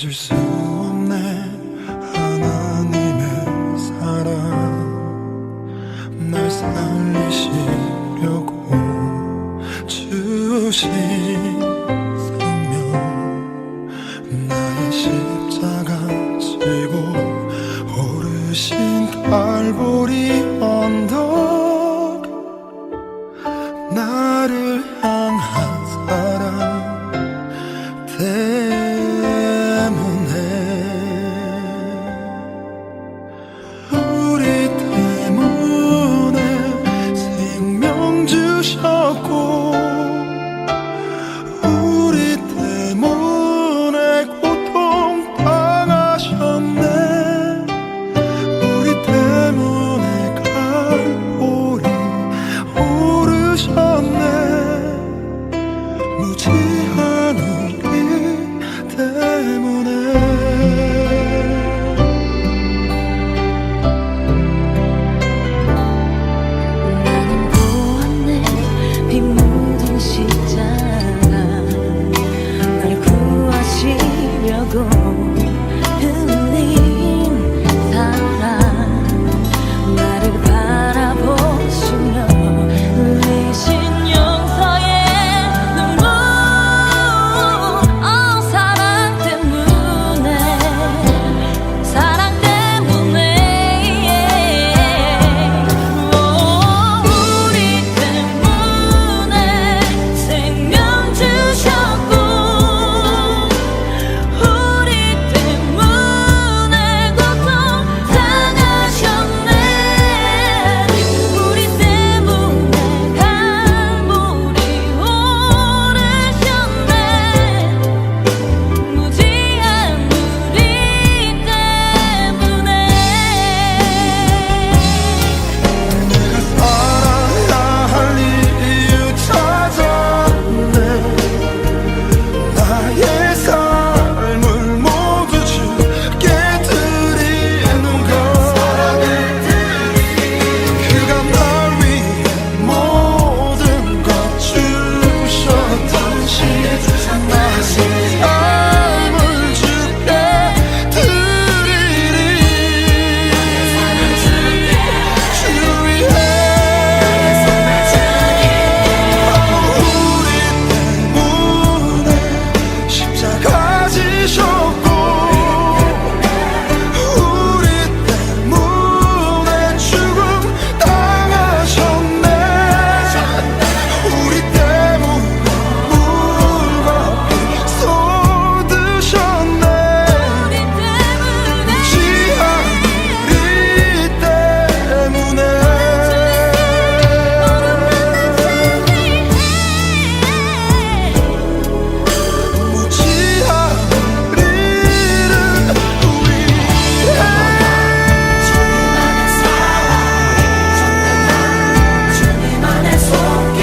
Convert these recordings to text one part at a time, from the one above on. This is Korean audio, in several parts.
잊을 수 없네 하나님의 사랑 날 살리시려고 주신 생명 나의 십자가 지고 오르신 갈보리 언덕 나를 향한 사랑 때문에 우리 때문에 생명 주셨고 우리 때문에 고통 당하셨네 우리 때문에 갈보리 오르셨네 무지한 우리 때문에 나는 보았네 피 묻은 십자가 날 구하시려고 흘린 사랑 나를 바라보시며 흘리신 용서의 눈물 사랑 때문에 우리 때문에 생명 주셨고 우리 때문에 고통 당하셨네 우리 때문에 갈보리 오르셨네 무지한 우리 때문에 내가 살아야 할 이유 찾았네 나의 삶을 모두 주께 드리는 것 그가 날 위해 모든 것 주셨듯이 나의 삶을 주께 드리리 주 위해 우리 때문에 십자가 지셨고 우리 때문에 죽음 당하셨네 우리 때문에 물과 피 쏟으셨네 무지한 우리 때문에 무지한 우리를 위해 주님 안에 속길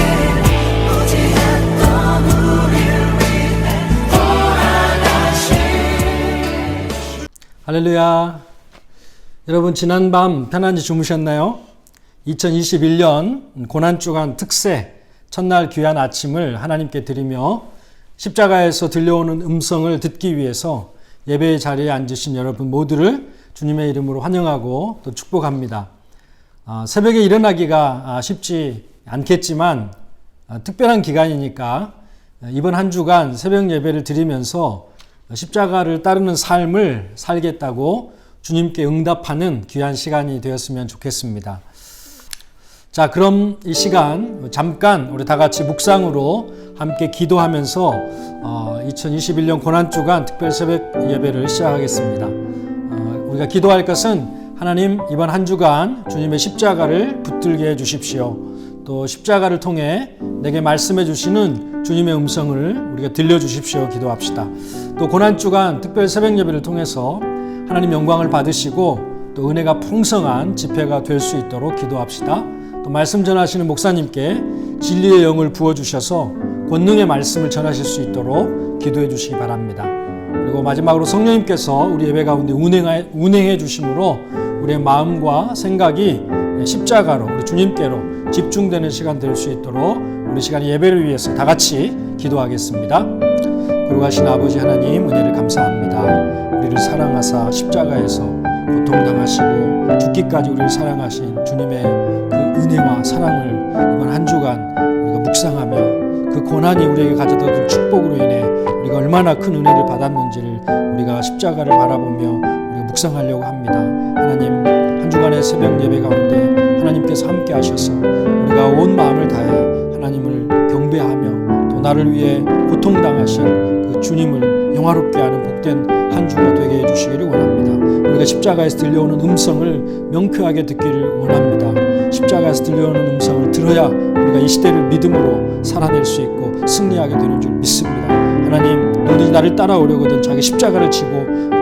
무지했던 우리를 위해 돌아가신 할렐루야. 여러분 지난 밤 편안히 주무셨나요? 2021년 고난주간 특세 첫날 귀한 아침을 하나님께 드리며 십자가에서 들려오는 음성을 듣기 위해서 예배의 자리에 앉으신 여러분 모두를 주님의 이름으로 환영하고 또 축복합니다. 새벽에 일어나기가 쉽지 않겠지만 특별한 기간이니까 이번 한 주간 새벽 예배를 드리면서 십자가를 따르는 삶을 살겠다고 주님께 응답하는 귀한 시간이 되었으면 좋겠습니다. 자, 그럼 이 시간 잠깐 우리 다 같이 묵상으로 함께 기도하면서 2021년 고난주간 특별 새벽 예배를 시작하겠습니다. 우리가 기도할 것은 하나님 이번 한 주간 주님의 십자가를 붙들게 해주십시오. 또 십자가를 통해 내게 말씀해 주시는 주님의 음성을 우리가 들려주십시오. 기도합시다. 또 고난주간 특별 새벽 예배를 통해서 하나님 영광을 받으시고 또 은혜가 풍성한 집회가 될 수 있도록 기도합시다. 또 말씀 전하시는 목사님께 진리의 영을 부어주셔서 권능의 말씀을 전하실 수 있도록 기도해 주시기 바랍니다. 그리고 마지막으로 성령님께서 우리 예배 가운데 운행해 주심으로 우리의 마음과 생각이 십자가로 우리 주님께로 집중되는 시간 될 수 있도록 우리 시간 예배를 위해서 다 같이 기도하겠습니다. 거룩하신 아버지 하나님 은혜를 감사합니다. 우리를 사랑하사 십자가에서 고통당하시고 죽기까지 우리를 사랑하신 주님의 그 은혜와 사랑을 이번 한 주간 우리가 묵상하며 그 고난이 우리에게 가져다 준 축복으로 인해 우리가 얼마나 큰 은혜를 받았는지를 우리가 십자가를 바라보며 우리가 묵상하려고 합니다. 하나님, 한 주간의 새벽 예배 가운데 하나님께서 함께 하셔서 우리가 온 마음을 다해 하나님을 경배하며 또 나를 위해 고통당하신 그 주님을 영화롭게 하는 복된 한 주가 되게 해주시기를 원합니다. 우리가 십자가에서 들려오는 음성을 명쾌하게 듣기를 원합니다. 십자가에서 들려오는 음성을 들어야 우리가 이 시대를 믿음으로 살아낼 수 있고 승리하게 되는 줄 믿습니다. 하나님, 너희들이 나를 따라오려거든 자기 십자가를 지고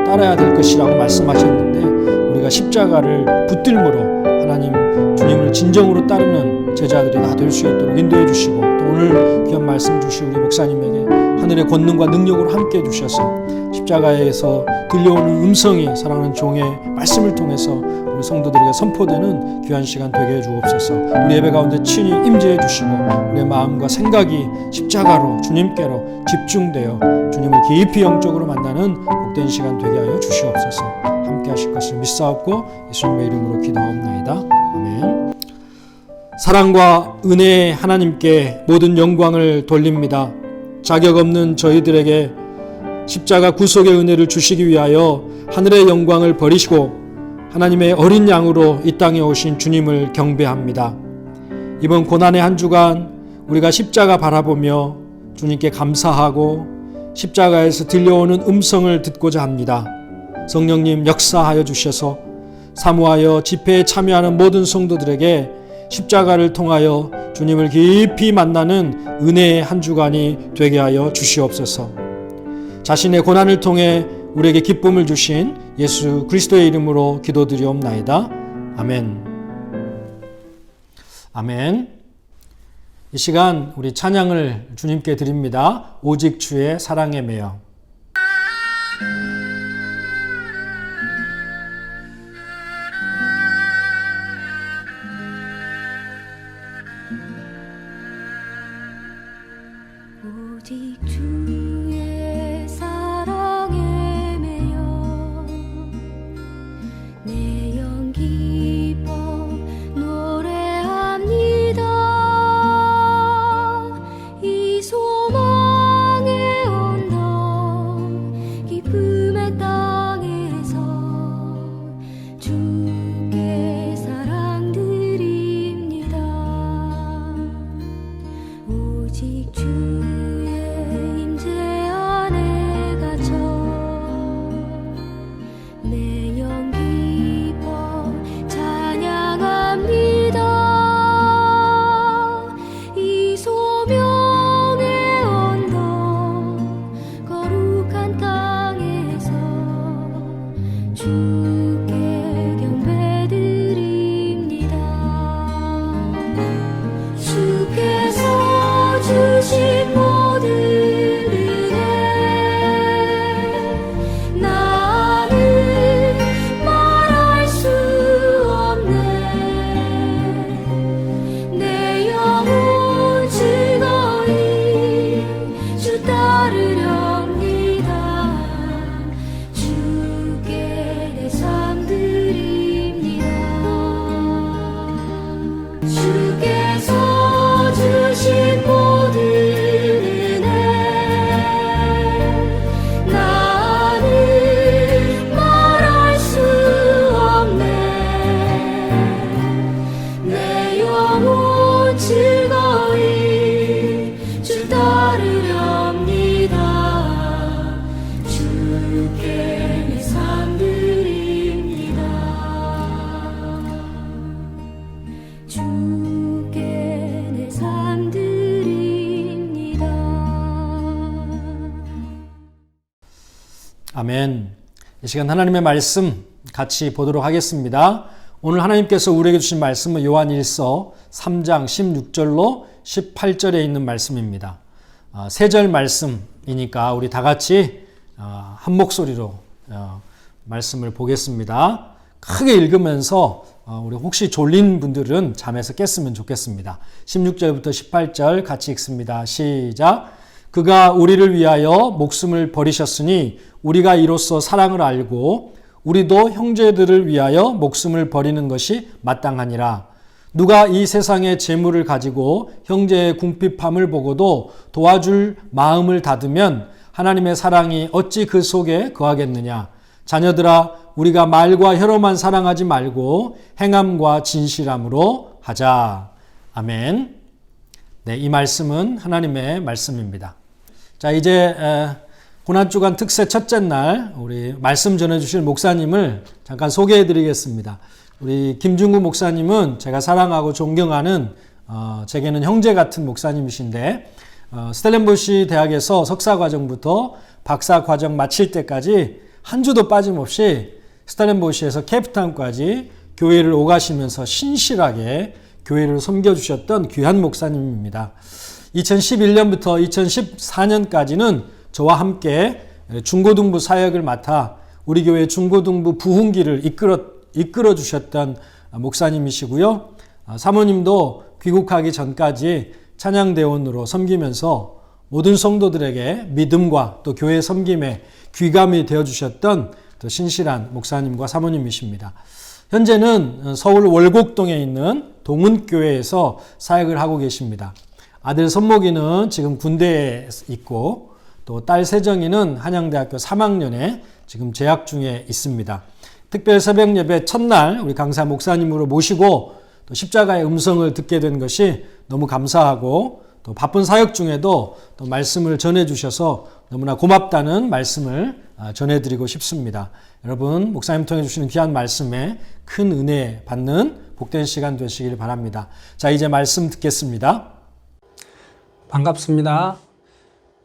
따라야 될 것이라고 말씀하셨는데 우리가 십자가를 붙들므로 하나님 주님을 진정으로 따르는 제자들이 다 될 수 있도록 인도해 주시고 또 오늘 귀한 말씀 주신 우리 목사님에게 하늘의 권능과 능력으로 함께 해주셔서 십자가에서 들려오는 음성이 사랑하는 종의 말씀을 통해서 우리 성도들에게 선포되는 귀한 시간 되게 해주옵소서. 우리 예배 가운데 친히 임재해 주시고 우리의 마음과 생각이 십자가로 주님께로 집중되어 주님을 깊이 영적으로 만나는 복된 시간 되게 하여 주시옵소서. 함께 하실 것을 믿사옵고 예수님의 이름으로 기도하옵나이다. 아멘. 사랑과 은혜의 하나님께 모든 영광을 돌립니다. 자격 없는 저희들에게 십자가 구속의 은혜를 주시기 위하여 하늘의 영광을 버리시고 하나님의 어린 양으로 이 땅에 오신 주님을 경배합니다. 이번 고난의 한 주간 우리가 십자가 바라보며 주님께 감사하고 십자가에서 들려오는 음성을 듣고자 합니다. 성령님 역사하여 주셔서 사모하여 집회에 참여하는 모든 성도들에게 십자가를 통하여 주님을 깊이 만나는 은혜의 한 주간이 되게 하여 주시옵소서. 자신의 고난을 통해 우리에게 기쁨을 주신 예수 그리스도의 이름으로 기도드리옵나이다. 아멘. 아멘. 이 시간 우리 찬양을 주님께 드립니다. 오직 주의 사랑에 매여. 오직 주의 사랑에 매여 내 영 기뻐 노래합니다. 이 소망의 언덕 기쁨의 땅에서 주께 사랑 드립니다. 오직 주의 임재 안에 갇혀 내 영 기뻐 찬양합니다. 이 소명의 언덕 거룩한 땅에서 주께 경배드립니다. 주께서 주신 모든 은혜 나는 말할 수 없네. 내 영혼 즐거이 주 따르렵니다. 주께 내 삶 드립니다. 주께서 주신 모든 은혜 나는 말할 수 없네. 내 영혼 즐거이 주 따르렵니다. 주께 내 삶 드립니다. 주께 내 삶 드립니다. 아멘. 이 시간 하나님의 말씀 같이 보도록 하겠습니다. 오늘 하나님께서 우리에게 주신 말씀은 요한일서 3장 16절로 18절에 있는 말씀입니다. 세 절 말씀이니까 우리 다 같이 한 목소리로 말씀을 보겠습니다. 크게 읽으면서 우리 혹시 졸린 분들은 잠에서 깼으면 좋겠습니다. 16절부터 18절 같이 읽습니다. 시작. 그가 우리를 위하여 목숨을 버리셨으니 우리가 이로써 사랑을 알고 우리도 형제들을 위하여 목숨을 버리는 것이 마땅하니라. 누가 이 세상의 재물을 가지고 형제의 궁핍함을 보고도 도와줄 마음을 닫으면 하나님의 사랑이 어찌 그 속에 거하겠느냐. 자녀들아, 우리가 말과 혀로만 사랑하지 말고 행함과 진실함으로 하자. 아멘. 네, 이 말씀은 하나님의 말씀입니다. 자, 이제 고난주간 특세 첫째 날 우리 말씀 전해주실 목사님을 잠깐 소개해 드리겠습니다. 우리 김중구 목사님은 제가 사랑하고 존경하는 제게는 형제 같은 목사님이신데 스텔렌보시 대학에서 석사과정부터 박사과정 마칠 때까지 한 주도 빠짐없이 스텔렌보시에서 케이프타운까지 교회를 오가시면서 신실하게 교회를 섬겨주셨던 귀한 목사님입니다. 2011년부터 2014년까지는 저와 함께 중고등부 사역을 맡아 우리 교회 중고등부 부흥기를 이끌어 주셨던 목사님이시고요. 사모님도 귀국하기 전까지 찬양대원으로 섬기면서 모든 성도들에게 믿음과 또 교회 섬김에 귀감이 되어주셨던 또 신실한 목사님과 사모님이십니다. 현재는 서울 월곡동에 있는 동은교회에서 사역을 하고 계십니다. 아들 손목이는 지금 군대에 있고 또 딸 세정이는 한양대학교 3학년에 지금 재학 중에 있습니다. 특별 새벽 예배 첫날 우리 강사 목사님으로 모시고 또 십자가의 음성을 듣게 된 것이 너무 감사하고 또 바쁜 사역 중에도 또 말씀을 전해주셔서 너무나 고맙다는 말씀을 전해드리고 싶습니다. 여러분, 목사님 통해 주시는 귀한 말씀에 큰 은혜 받는 복된 시간 되시길 바랍니다. 자, 이제 말씀 듣겠습니다. 반갑습니다.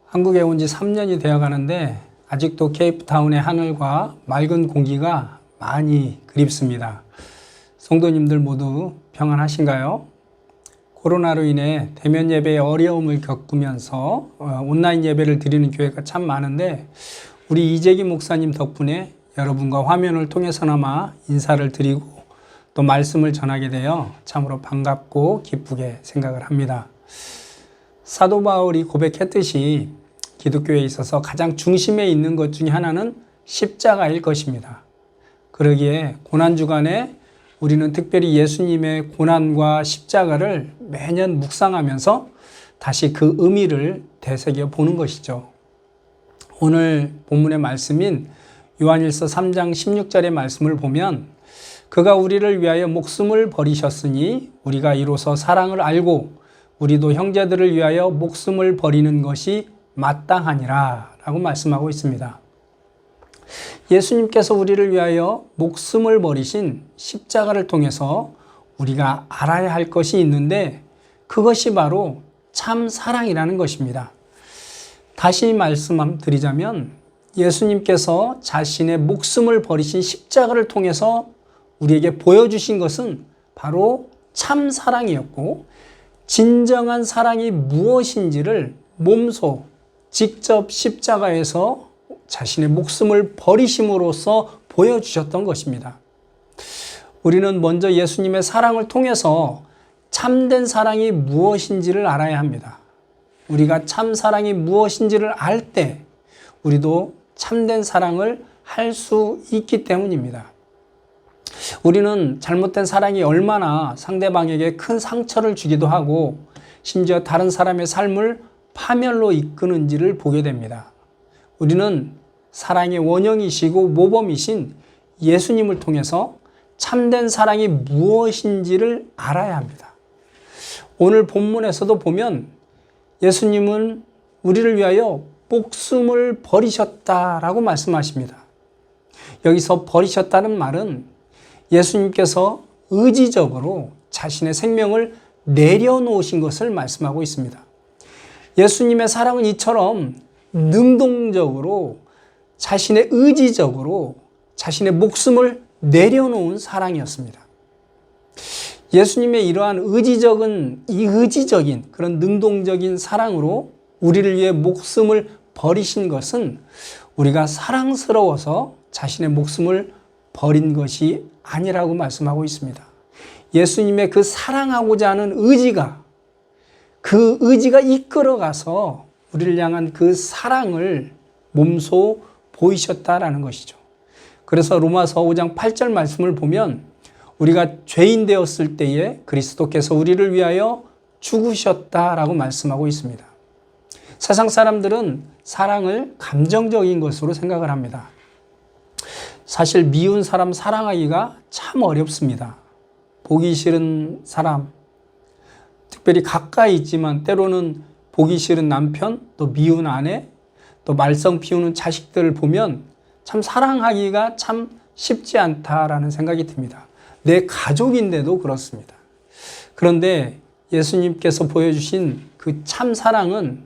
한국에 온 지 3년이 되어 가는데 아직도 케이프타운의 하늘과 맑은 공기가 많이 그립습니다. 성도님들 모두 평안하신가요? 코로나로 인해 대면 예배에 어려움을 겪으면서 온라인 예배를 드리는 교회가 참 많은데 우리 이재기 목사님 덕분에 여러분과 화면을 통해서나마 인사를 드리고 또 말씀을 전하게 되어 참으로 반갑고 기쁘게 생각을 합니다. 사도 바울이 고백했듯이 기독교에 있어서 가장 중심에 있는 것 중에 하나는 십자가일 것입니다. 그러기에 고난주간에 우리는 특별히 예수님의 고난과 십자가를 매년 묵상하면서 다시 그 의미를 되새겨 보는 것이죠. 오늘 본문의 말씀인 요한일서 3장 16절의 말씀을 보면 그가 우리를 위하여 목숨을 버리셨으니 우리가 이로써 사랑을 알고 우리도 형제들을 위하여 목숨을 버리는 것이 마땅하니라 라고 말씀하고 있습니다. 예수님께서 우리를 위하여 목숨을 버리신 십자가를 통해서 우리가 알아야 할 것이 있는데 그것이 바로 참 사랑이라는 것입니다. 다시 말씀드리자면 예수님께서 자신의 목숨을 버리신 십자가를 통해서 우리에게 보여주신 것은 바로 참 사랑이었고 진정한 사랑이 무엇인지를 몸소 직접 십자가에서 자신의 목숨을 버리심으로써 보여주셨던 것입니다. 우리는 먼저 예수님의 사랑을 통해서 참된 사랑이 무엇인지를 알아야 합니다. 우리가 참 사랑이 무엇인지를 알 때 우리도 참된 사랑을 할 수 있기 때문입니다. 우리는 잘못된 사랑이 얼마나 상대방에게 큰 상처를 주기도 하고 심지어 다른 사람의 삶을 파멸로 이끄는지를 보게 됩니다. 우리는 사랑의 원형이시고 모범이신 예수님을 통해서 참된 사랑이 무엇인지를 알아야 합니다. 오늘 본문에서도 보면 예수님은 우리를 위하여 목숨을 버리셨다라고 말씀하십니다. 여기서 버리셨다는 말은 예수님께서 의지적으로 자신의 생명을 내려놓으신 것을 말씀하고 있습니다. 예수님의 사랑은 이처럼 능동적으로 자신의 의지적으로 자신의 목숨을 내려놓은 사랑이었습니다. 예수님의 이러한 의지적인 그런 능동적인 사랑으로 우리를 위해 목숨을 버리신 것은 우리가 사랑스러워서 자신의 목숨을 버린 것이 아니라고 말씀하고 있습니다. 예수님의 그 사랑하고자 하는 의지가 그 의지가 이끌어가서 우리를 향한 그 사랑을 몸소 보이셨다라는 것이죠. 그래서 로마서 5장 8절 말씀을 보면 우리가 죄인 되었을 때에 그리스도께서 우리를 위하여 죽으셨다라고 말씀하고 있습니다. 세상 사람들은 사랑을 감정적인 것으로 생각을 합니다. 사실 미운 사람 사랑하기가 참 어렵습니다. 보기 싫은 사람, 특별히 가까이 있지만 때로는 보기 싫은 남편, 또 미운 아내, 또 말썽 피우는 자식들을 보면 참 사랑하기가 참 쉽지 않다라는 생각이 듭니다. 내 가족인데도 그렇습니다. 그런데 예수님께서 보여주신 그 참 사랑은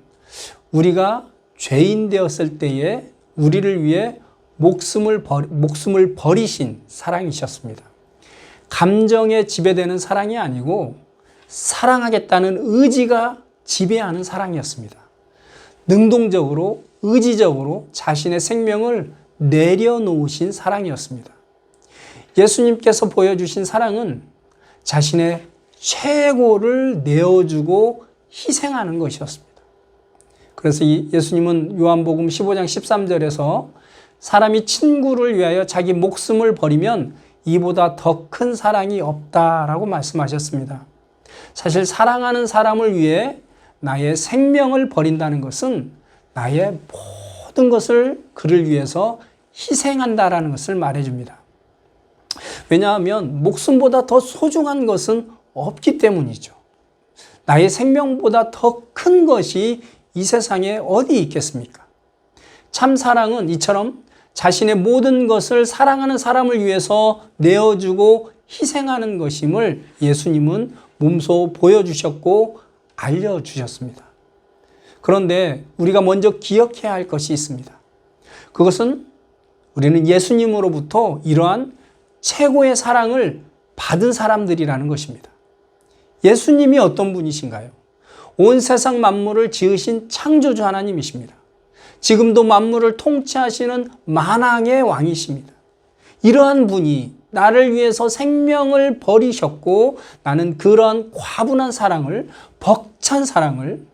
우리가 죄인 되었을 때에 우리를 위해 목숨을 버리신 사랑이셨습니다. 감정에 지배되는 사랑이 아니고 사랑하겠다는 의지가 지배하는 사랑이었습니다. 능동적으로, 의지적으로 자신의 생명을 내려놓으신 사랑이었습니다. 예수님께서 보여주신 사랑은 자신의 최고를 내어주고 희생하는 것이었습니다. 그래서 예수님은 요한복음 15장 13절에서 사람이 친구를 위하여 자기 목숨을 버리면 이보다 더 큰 사랑이 없다라고 말씀하셨습니다. 사실 사랑하는 사람을 위해 나의 생명을 버린다는 것은 나의 모든 것을 그를 위해서 희생한다라는 것을 말해줍니다. 왜냐하면 목숨보다 더 소중한 것은 없기 때문이죠. 나의 생명보다 더 큰 것이 이 세상에 어디 있겠습니까? 참 사랑은 이처럼 자신의 모든 것을 사랑하는 사람을 위해서 내어주고 희생하는 것임을 예수님은 몸소 보여주셨고 알려주셨습니다. 그런데 우리가 먼저 기억해야 할 것이 있습니다. 그것은 우리는 예수님으로부터 이러한 최고의 사랑을 받은 사람들이라는 것입니다. 예수님이 어떤 분이신가요? 온 세상 만물을 지으신 창조주 하나님이십니다. 지금도 만물을 통치하시는 만왕의 왕이십니다. 이러한 분이 나를 위해서 생명을 버리셨고 나는 그러한 과분한 사랑을, 벅찬 사랑을,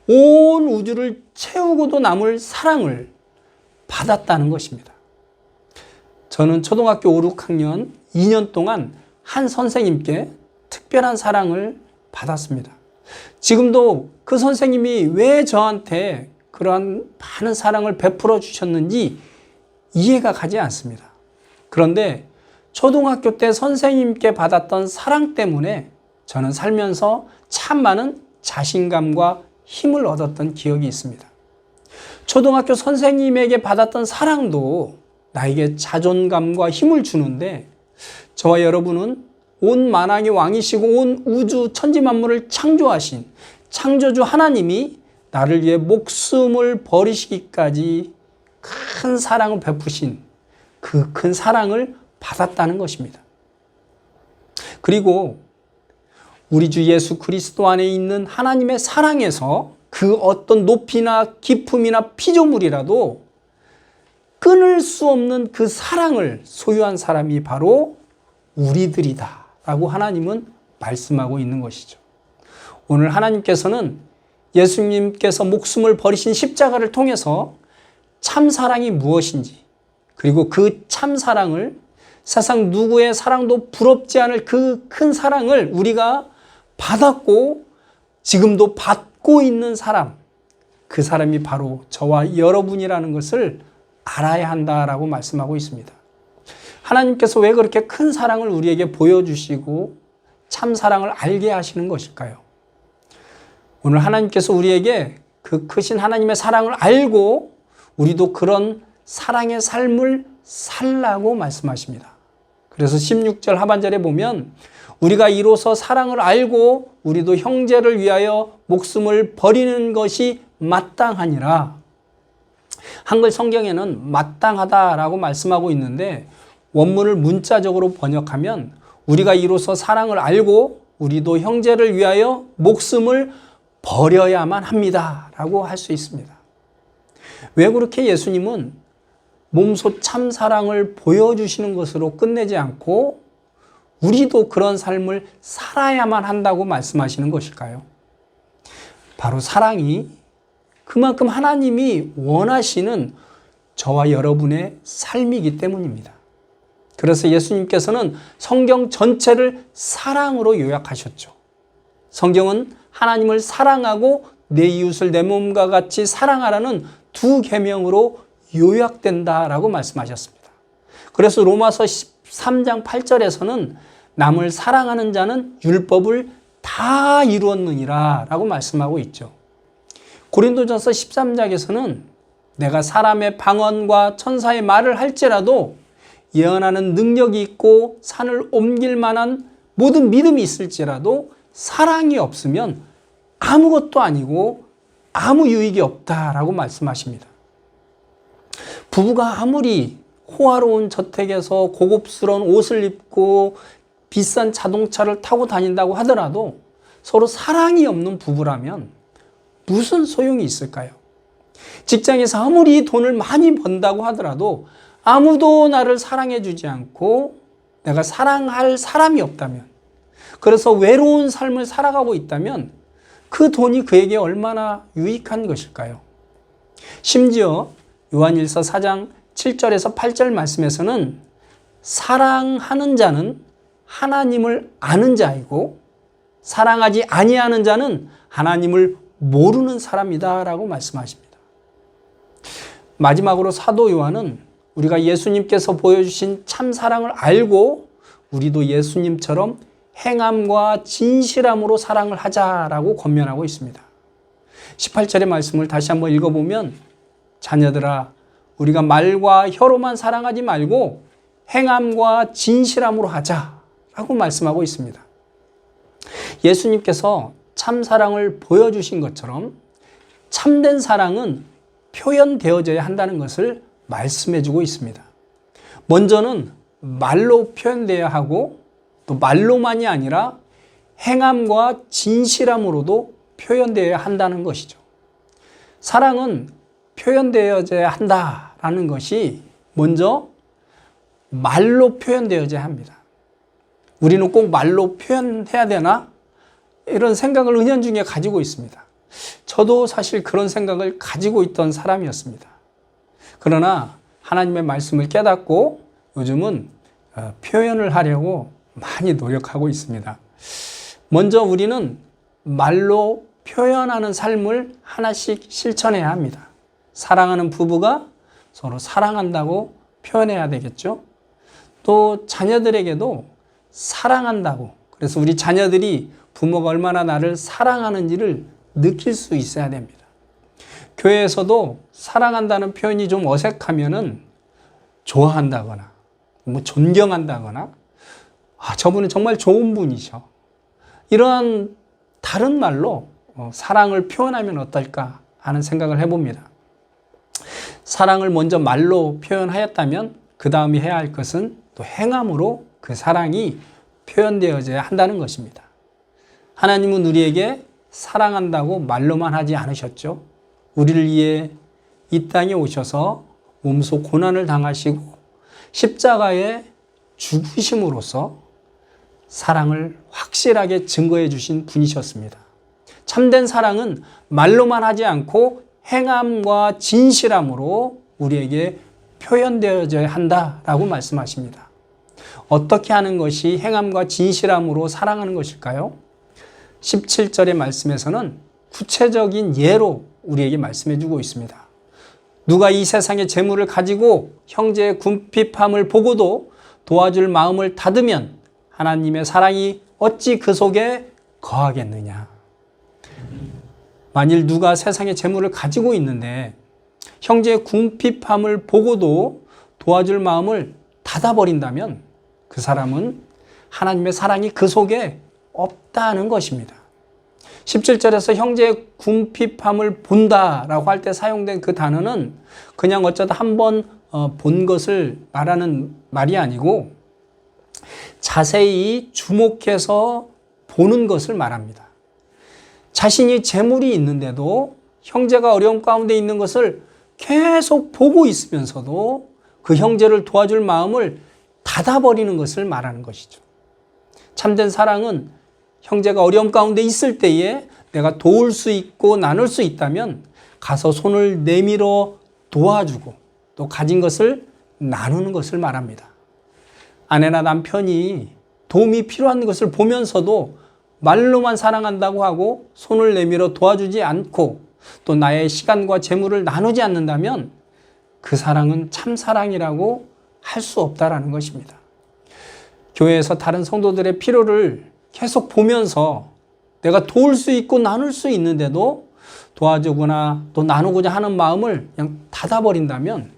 온 우주를 채우고도 남을 사랑을 받았다는 것입니다. 저는 초등학교 5, 6학년 2년 동안 한 선생님께 특별한 사랑을 받았습니다. 지금도 그 선생님이 왜 저한테 그러한 많은 사랑을 베풀어 주셨는지 이해가 가지 않습니다. 그런데 초등학교 때 선생님께 받았던 사랑 때문에 저는 살면서 참 많은 자신감과 힘을 얻었던 기억이 있습니다. 초등학교 선생님에게 받았던 사랑도 나에게 자존감과 힘을 주는데 저와 여러분은 온 만왕의 왕이시고 온 우주 천지만물을 창조하신 창조주 하나님이 나를 위해 목숨을 버리시기까지 큰 사랑을 베푸신 그 큰 사랑을 받았다는 것입니다. 그리고 우리 주 예수 그리스도 안에 있는 하나님의 사랑에서 그 어떤 높이나 깊음이나 피조물이라도 끊을 수 없는 그 사랑을 소유한 사람이 바로 우리들이다 라고 하나님은 말씀하고 있는 것이죠. 오늘 하나님께서는 예수님께서 목숨을 버리신 십자가를 통해서 참사랑이 무엇인지, 그리고 그 참사랑을 세상 누구의 사랑도 부럽지 않을 그 큰 사랑을 우리가 받았고 지금도 받고 있는 사람, 그 사람이 바로 저와 여러분이라는 것을 알아야 한다라고 말씀하고 있습니다. 하나님께서 왜 그렇게 큰 사랑을 우리에게 보여주시고 참 사랑을 알게 하시는 것일까요? 오늘 하나님께서 우리에게 그 크신 하나님의 사랑을 알고 우리도 그런 사랑의 삶을 살라고 말씀하십니다. 그래서 16절 하반절에 보면 우리가 이로써 사랑을 알고 우리도 형제를 위하여 목숨을 버리는 것이 마땅하니라. 한글 성경에는 마땅하다라고 말씀하고 있는데 원문을 문자적으로 번역하면 우리가 이로써 사랑을 알고 우리도 형제를 위하여 목숨을 버려야만 합니다 라고 할 수 있습니다. 왜 그렇게 예수님은 몸소 참 사랑을 보여주시는 것으로 끝내지 않고 우리도 그런 삶을 살아야만 한다고 말씀하시는 것일까요? 바로 사랑이 그만큼 하나님이 원하시는 저와 여러분의 삶이기 때문입니다. 그래서 예수님께서는 성경 전체를 사랑으로 요약하셨죠. 성경은 하나님을 사랑하고 내 이웃을 내 몸과 같이 사랑하라는 두 계명으로 요약된다라고 말씀하셨습니다. 그래서 로마서 13장 8절에서는 남을 사랑하는 자는 율법을 다 이루었느니라 라고 말씀하고 있죠. 고린도전서 13장에서는 내가 사람의 방언과 천사의 말을 할지라도 예언하는 능력이 있고 산을 옮길 만한 모든 믿음이 있을지라도 사랑이 없으면 아무것도 아니고 아무 유익이 없다라고 말씀하십니다. 부부가 아무리 호화로운 저택에서 고급스러운 옷을 입고 비싼 자동차를 타고 다닌다고 하더라도 서로 사랑이 없는 부부라면 무슨 소용이 있을까요? 직장에서 아무리 돈을 많이 번다고 하더라도 아무도 나를 사랑해 주지 않고 내가 사랑할 사람이 없다면, 그래서 외로운 삶을 살아가고 있다면 그 돈이 그에게 얼마나 유익한 것일까요? 심지어 요한일서 4장 7절에서 8절 말씀에서는 사랑하는 자는 하나님을 아는 자이고 사랑하지 아니하는 자는 하나님을 모르는 사람이다 라고 말씀하십니다. 마지막으로 사도 요한은 우리가 예수님께서 보여주신 참 사랑을 알고 우리도 예수님처럼 행함과 진실함으로 사랑을 하자라고 권면하고 있습니다. 18절의 말씀을 다시 한번 읽어보면, 자녀들아 우리가 말과 혀로만 사랑하지 말고 행함과 진실함으로 하자라고 말씀하고 있습니다. 예수님께서 참 사랑을 보여주신 것처럼 참된 사랑은 표현되어져야 한다는 것을 말씀해주고 있습니다. 먼저는 말로 표현되어야 하고 또 말로만이 아니라 행함과 진실함으로도 표현되어야 한다는 것이죠. 사랑은 표현되어져야 한다라는 것이 먼저 말로 표현되어져야 합니다. 우리는 꼭 말로 표현해야 되나? 이런 생각을 은연중에 가지고 있습니다. 저도 사실 그런 생각을 가지고 있던 사람이었습니다. 그러나 하나님의 말씀을 깨닫고 요즘은 표현을 하려고 많이 노력하고 있습니다. 먼저 우리는 말로 표현하는 삶을 하나씩 실천해야 합니다. 사랑하는 부부가 서로 사랑한다고 표현해야 되겠죠. 또 자녀들에게도 사랑한다고, 그래서 우리 자녀들이 부모가 얼마나 나를 사랑하는지를 느낄 수 있어야 됩니다. 교회에서도 사랑한다는 표현이 좀 어색하면은 좋아한다거나 뭐 존경한다거나 저분은 정말 좋은 분이셔, 이러한 다른 말로 사랑을 표현하면 어떨까 하는 생각을 해봅니다. 사랑을 먼저 말로 표현하였다면 그 다음에 해야 할 것은 또 행함으로 그 사랑이 표현되어져야 한다는 것입니다. 하나님은 우리에게 사랑한다고 말로만 하지 않으셨죠. 우리를 위해 이 땅에 오셔서 몸소 고난을 당하시고 십자가에 죽으심으로써 사랑을 확실하게 증거해 주신 분이셨습니다. 참된 사랑은 말로만 하지 않고 행함과 진실함으로 우리에게 표현되어져야 한다라고 말씀하십니다. 어떻게 하는 것이 행함과 진실함으로 사랑하는 것일까요? 17절의 말씀에서는 구체적인 예로 우리에게 말씀해 주고 있습니다. 누가 이 세상의 재물을 가지고 형제의 궁핍함을 보고도 도와줄 마음을 닫으면 하나님의 사랑이 어찌 그 속에 거하겠느냐. 만일 누가 세상의 재물을 가지고 있는데 형제의 궁핍함을 보고도 도와줄 마음을 닫아버린다면 그 사람은 하나님의 사랑이 그 속에 없다는 것입니다. 17절에서 형제의 궁핍함을 본다라고 할 때 사용된 그 단어는 그냥 어쩌다 한번 본 것을 말하는 말이 아니고 자세히 주목해서 보는 것을 말합니다. 자신이 재물이 있는데도 형제가 어려움 가운데 있는 것을 계속 보고 있으면서도 그 형제를 도와줄 마음을 닫아버리는 것을 말하는 것이죠. 참된 사랑은 형제가 어려움 가운데 있을 때에 내가 도울 수 있고 나눌 수 있다면 가서 손을 내밀어 도와주고 또 가진 것을 나누는 것을 말합니다. 아내나 남편이 도움이 필요한 것을 보면서도 말로만 사랑한다고 하고 손을 내밀어 도와주지 않고 또 나의 시간과 재물을 나누지 않는다면 그 사랑은 참 사랑이라고 할 수 없다라는 것입니다. 교회에서 다른 성도들의 필요를 계속 보면서 내가 도울 수 있고 나눌 수 있는데도 도와주거나 또 나누고자 하는 마음을 그냥 닫아버린다면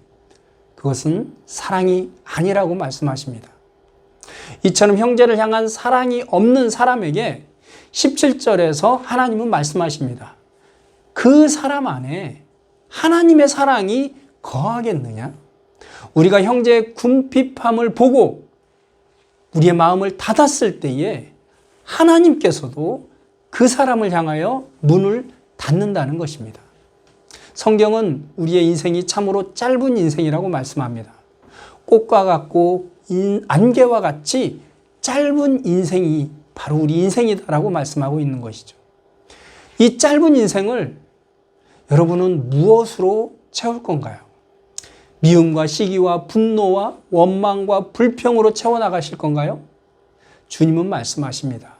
그것은 사랑이 아니라고 말씀하십니다. 이처럼 형제를 향한 사랑이 없는 사람에게 17절에서 하나님은 말씀하십니다. 그 사람 안에 하나님의 사랑이 거하겠느냐? 우리가 형제의 궁핍함을 보고 우리의 마음을 닫았을 때에 하나님께서도 그 사람을 향하여 문을 닫는다는 것입니다. 성경은 우리의 인생이 참으로 짧은 인생이라고 말씀합니다. 꽃과 같고 안개와 같이 짧은 인생이 바로 우리 인생이다라고 말씀하고 있는 것이죠. 이 짧은 인생을 여러분은 무엇으로 채울 건가요? 미움과 시기와 분노와 원망과 불평으로 채워나가실 건가요? 주님은 말씀하십니다.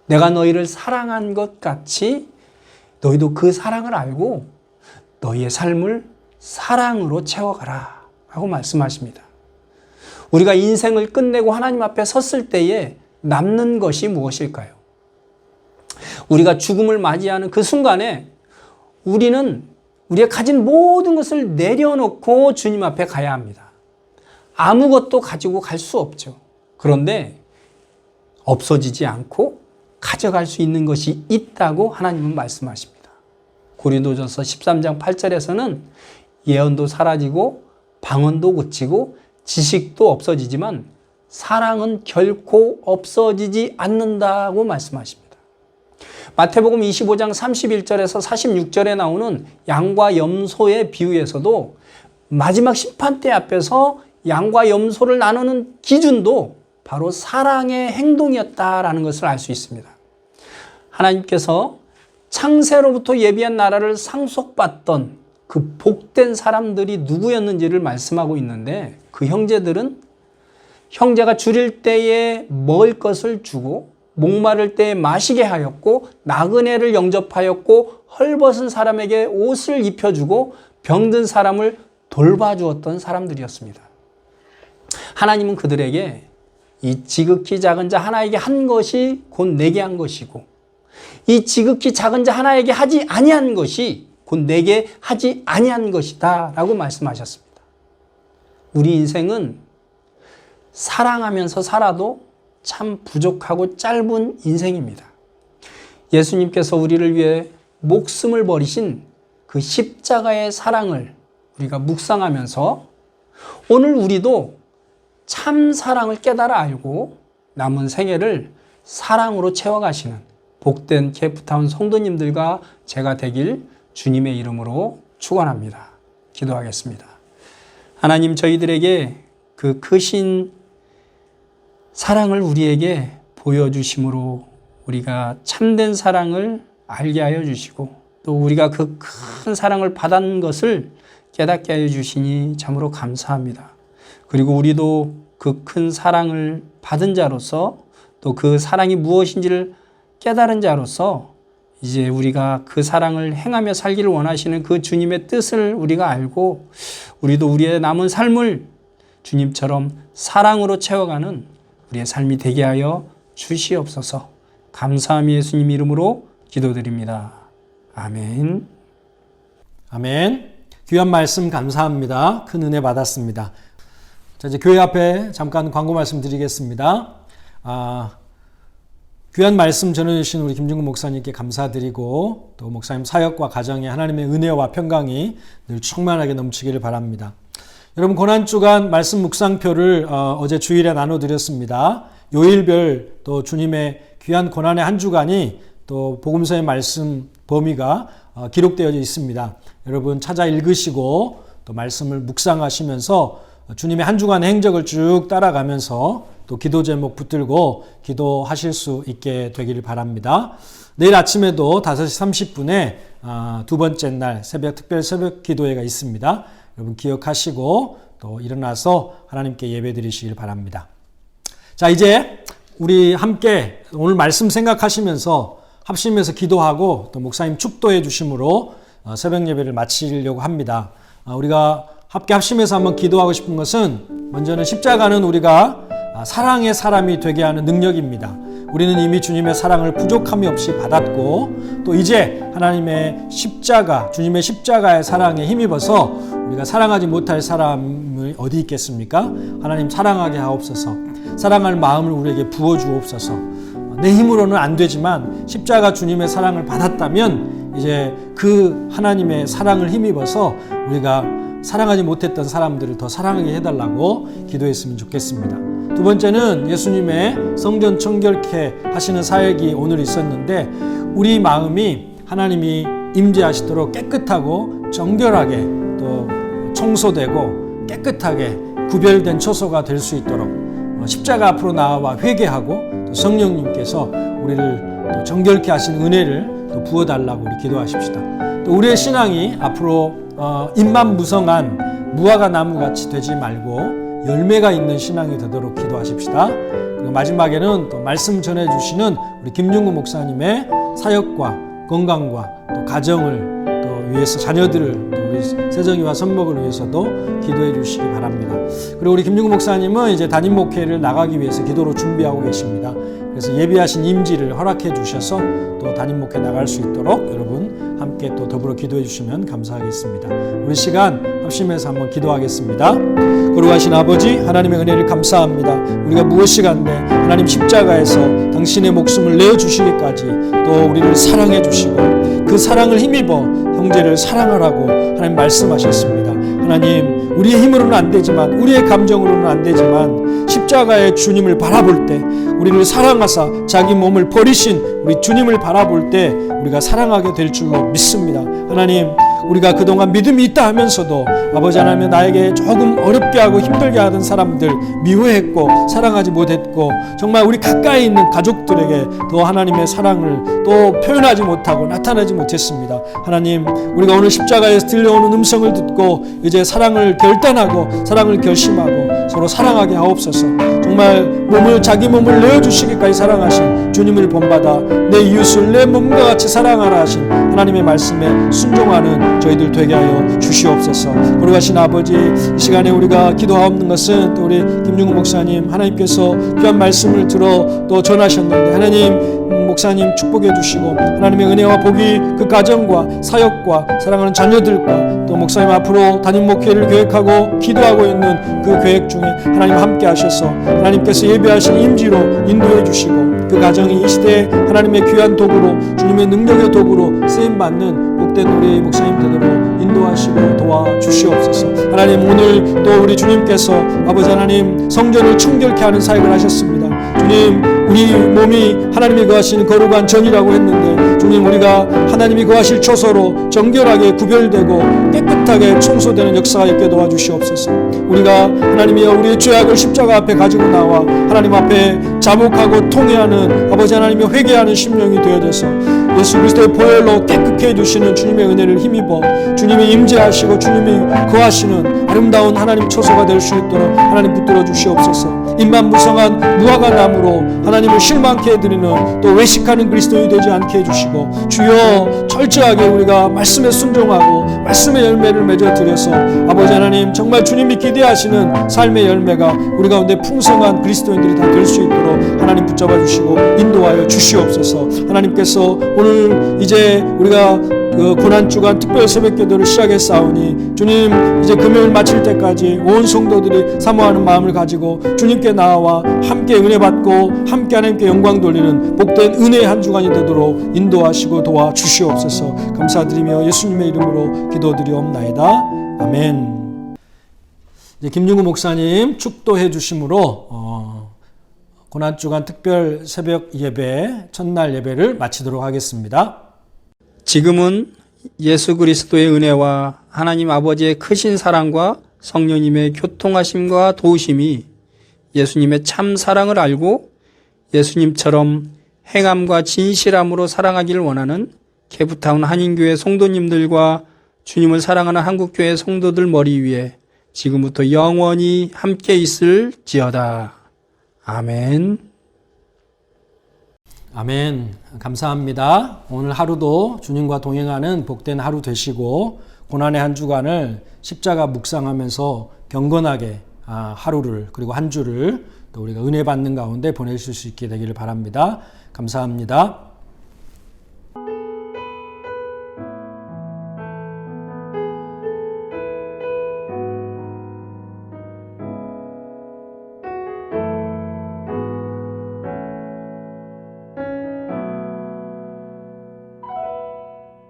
내가 너희를 사랑한 것 같이 너희도 그 사랑을 알고 너희의 삶을 사랑으로 채워가라 라고 말씀하십니다. 우리가 인생을 끝내고 하나님 앞에 섰을 때에 남는 것이 무엇일까요? 우리가 죽음을 맞이하는 그 순간에 우리는 우리가 가진 모든 것을 내려놓고 주님 앞에 가야 합니다. 아무것도 가지고 갈 수 없죠. 그런데 없어지지 않고 가져갈 수 있는 것이 있다고 하나님은 말씀하십니다. 고린도전서 13장 8절에서는 예언도 사라지고 방언도 그치고 지식도 없어지지만 사랑은 결코 없어지지 않는다고 말씀하십니다. 마태복음 25장 31절에서 46절에 나오는 양과 염소의 비유에서도 마지막 심판대 앞에서 양과 염소를 나누는 기준도 바로 사랑의 행동이었다라는 것을 알 수 있습니다. 하나님께서 창세로부터 예비한 나라를 상속받던 그 복된 사람들이 누구였는지를 말씀하고 있는데 그 형제들은 형제가 줄일 때에 먹을 것을 주고 목마를 때에 마시게 하였고 나그네를 영접하였고 헐벗은 사람에게 옷을 입혀주고 병든 사람을 돌봐주었던 사람들이었습니다. 하나님은 그들에게 이 지극히 작은 자 하나에게 한 것이 곧 내게 한 것이고 이 지극히 작은 자 하나에게 하지 아니한 것이 곧 내게 하지 아니한 것이다 라고 말씀하셨습니다. 우리 인생은 사랑하면서 살아도 참 부족하고 짧은 인생입니다. 예수님께서 우리를 위해 목숨을 버리신 그 십자가의 사랑을 우리가 묵상하면서 오늘 우리도 참 사랑을 깨달아 알고 남은 생애를 사랑으로 채워가시는 복된 케이프타운 성도님들과 제가 되길 주님의 이름으로 축원합니다. 기도하겠습니다. 하나님, 저희들에게 그 크신 사랑을 우리에게 보여주심으로 우리가 참된 사랑을 알게 하여 주시고 또 우리가 그 큰 사랑을 받은 것을 깨닫게 하여 주시니 참으로 감사합니다. 그리고 우리도 그 큰 사랑을 받은 자로서 또 그 사랑이 무엇인지를 깨달은 자로서 이제 우리가 그 사랑을 행하며 살기를 원하시는 그 주님의 뜻을 우리가 알고 우리도 우리의 남은 삶을 주님처럼 사랑으로 채워가는 우리의 삶이 되게 하여 주시옵소서. 감사함이 예수님 이름으로 기도드립니다. 아멘. 아멘. 귀한 말씀 감사합니다. 큰 은혜 받았습니다. 자, 이제 교회 앞에 잠깐 광고 말씀 드리겠습니다. 귀한 말씀 전해주신 우리 김중근 목사님께 감사드리고 또 목사님 사역과 가정에 하나님의 은혜와 평강이 늘 충만하게 넘치기를 바랍니다. 여러분, 고난주간 말씀 묵상표를 어제 주일에 나눠드렸습니다. 요일별 또 주님의 귀한 고난의 한 주간이 또 복음서의 말씀 범위가 기록되어 있습니다. 여러분 찾아 읽으시고 또 말씀을 묵상하시면서 주님의 한 주간의 행적을 쭉 따라가면서 또 기도 제목 붙들고 기도하실 수 있게 되기를 바랍니다. 내일 아침에도 5시 30분에 두 번째 날 특별 새벽 기도회가 있습니다. 여러분 기억하시고 또 일어나서 하나님께 예배 드리시길 바랍니다. 자, 이제 우리 함께 오늘 말씀 생각하시면서 합심해서 기도하고 또 목사님 축도해 주심으로 새벽 예배를 마치려고 합니다. 우리가 함께 합심해서 한번 기도하고 싶은 것은 먼저는 십자가는 우리가 사랑의 사람이 되게 하는 능력입니다. 우리는 이미 주님의 사랑을 부족함이 없이 받았고 또 이제 하나님의 십자가, 주님의 십자가의 사랑에 힘입어서 우리가 사랑하지 못할 사람이 어디 있겠습니까? 하나님 사랑하게 하옵소서. 사랑할 마음을 우리에게 부어주옵소서. 내 힘으로는 안 되지만 십자가 주님의 사랑을 받았다면 이제 그 하나님의 사랑을 힘입어서 우리가 사랑하지 못했던 사람들을 더 사랑하게 해달라고 기도했으면 좋겠습니다. 두 번째는 예수님의 성전 청결케 하시는 사역이 오늘 있었는데 우리 마음이 하나님이 임재하시도록 깨끗하고 정결하게 또 청소되고 깨끗하게 구별된 처소가 될 수 있도록 십자가 앞으로 나와 회개하고 또 성령님께서 우리를 또 정결케 하신 은혜를 또 부어달라고 우리 기도하십시다. 또 우리의 신앙이 앞으로 잎만 무성한 무화과 나무같이 되지 말고 열매가 있는 신앙이 되도록 기도하십시다. 그리고 마지막에는 또 말씀 전해주시는 우리 김중구 목사님의 사역과 건강과 또 가정을 또 위해서 자녀들을 또 우리 세정이와 선목을 위해서도 기도해 주시기 바랍니다. 그리고 우리 김중구 목사님은 이제 담임 목회를 나가기 위해서 기도로 준비하고 계십니다. 그래서 예비하신 임지를 허락해 주셔서 또 담임 목회 나갈 수 있도록 여러분 함께 또 더불어 기도해 주시면 감사하겠습니다. 우리 시간 합심해서 한번 기도하겠습니다. 거룩하신 아버지 하나님의 은혜를 감사합니다. 우리가 무엇이 간데 하나님 십자가에서 당신의 목숨을 내어주시기까지 또 우리를 사랑해 주시고 그 사랑을 힘입어 형제를 사랑하라고 하나님 말씀하셨습니다. 하나님 우리의 힘으로는 안 되지만 우리의 감정으로는 안 되지만 십자가의 주님을 바라볼 때 우리를 사랑하사 자기 몸을 버리신 우리 주님을 바라볼 때 우리가 사랑하게 될 줄로 믿습니다. 하나님 우리가 그동안 믿음이 있다 하면서도 아버지 하나님 나에게 조금 어렵게 하고 힘들게 하던 사람들 미워했고 사랑하지 못했고 정말 우리 가까이 있는 가족들에게 더 하나님의 사랑을 또 표현하지 못하고 나타내지 못했습니다. 하나님 우리가 오늘 십자가에서 들려오는 음성을 듣고 이제 사랑을 결단하고 사랑을 결심하고 서로 사랑하게 하옵소서. 정말 자기 몸을 내어주시기까지 사랑하신 주님을 본받아 내 이웃을 내 몸과 같이 사랑하라 하신 하나님의 말씀에 순종하는 저희들 되게 하여 주시옵소서. 거룩하신 아버지 이 시간에 우리가 기도하옵는 것은 또 우리 김중구 목사님 하나님께서 귀한 말씀을 들어 또 전하셨는데 하나님 목사님 축복해 주시고 하나님의 은혜와 복이 그 가정과 사역과 사랑하는 자녀들과 또 목사님 앞으로 담임 목회를 계획하고 기도하고 있는 그 계획 중에 하나님 함께 하셔서 하나님께서 예비하신 임지로 인도해 주시고 그 가정이 이 시대에 하나님의 귀한 도구로 주님의 능력의 도구로 쓰임받는 복된 우리 목사님 되도록 인도하시고 도와주시옵소서. 하나님 오늘 또 우리 주님께서 아버지 하나님 성전을 청결케 하는 사역을 하셨습니다. 주님 우리 몸이 하나님이 거하시는 거룩한 전이라고 했는데 주님 우리가 하나님이 거하실 처소로 정결하게 구별되고 깨끗하게 청소되는 역사가 있게 도와주시옵소서. 우리가 하나님이여 우리의 죄악을 십자가 앞에 가지고 나와 하나님 앞에 자복하고 통회하는 아버지 하나님이 회개하는 심령이 되어져서 예수 그리스도의 보혈로 깨끗게 해주시는 주님의 은혜를 힘입어 주님이 임재하시고 주님이 거하시는 아름다운 하나님 처소가 될 수 있도록 하나님 붙들어 주시옵소서. 잎만 무성한 무화과 나무로 하나님을 실망케 해드리는 또 외식하는 그리스도인이 되지 않게 해주시고 주여 철저하게 우리가 말씀에 순종하고 말씀의 열매를 맺어드려서 아버지 하나님 정말 주님이 기대하시는 삶의 열매가 우리 가운데 풍성한 그리스도인들이 다 될 수 있도록 하나님 붙잡아 주시고 인도하여 주시옵소서. 하나님께서 오늘 이제 우리가 그 고난주간 특별 새벽기도를 시작했사오니 주님 이제 금요일 마칠 때까지 온 성도들이 사모하는 마음을 가지고 주님께 나와 함께 은혜 받고 함께 하나님께 영광 돌리는 복된 은혜의 한 주간이 되도록 인도하시고 도와주시옵소서. 감사드리며 예수님의 이름으로 기도드리옵나이다. 아멘. 이제 김중구 목사님 축도해 주심으로 고난주간 특별 새벽 예배 첫날 예배를 마치도록 하겠습니다. 지금은 예수 그리스도의 은혜와 하나님 아버지의 크신 사랑과 성령님의 교통하심과 도우심이 예수님의 참 사랑을 알고 예수님처럼 행함과 진실함으로 사랑하기를 원하는 케이프타운 한인교회 성도님들과 주님을 사랑하는 한국교회 성도들 머리 위에 지금부터 영원히 함께 있을지어다. 아멘. 아멘. 감사합니다. 오늘 하루도 주님과 동행하는 복된 하루 되시고 고난의 한 주간을 십자가 묵상하면서 경건하게 하루를 그리고 한 주를 또 우리가 은혜 받는 가운데 보내실 수 있게 되기를 바랍니다. 감사합니다.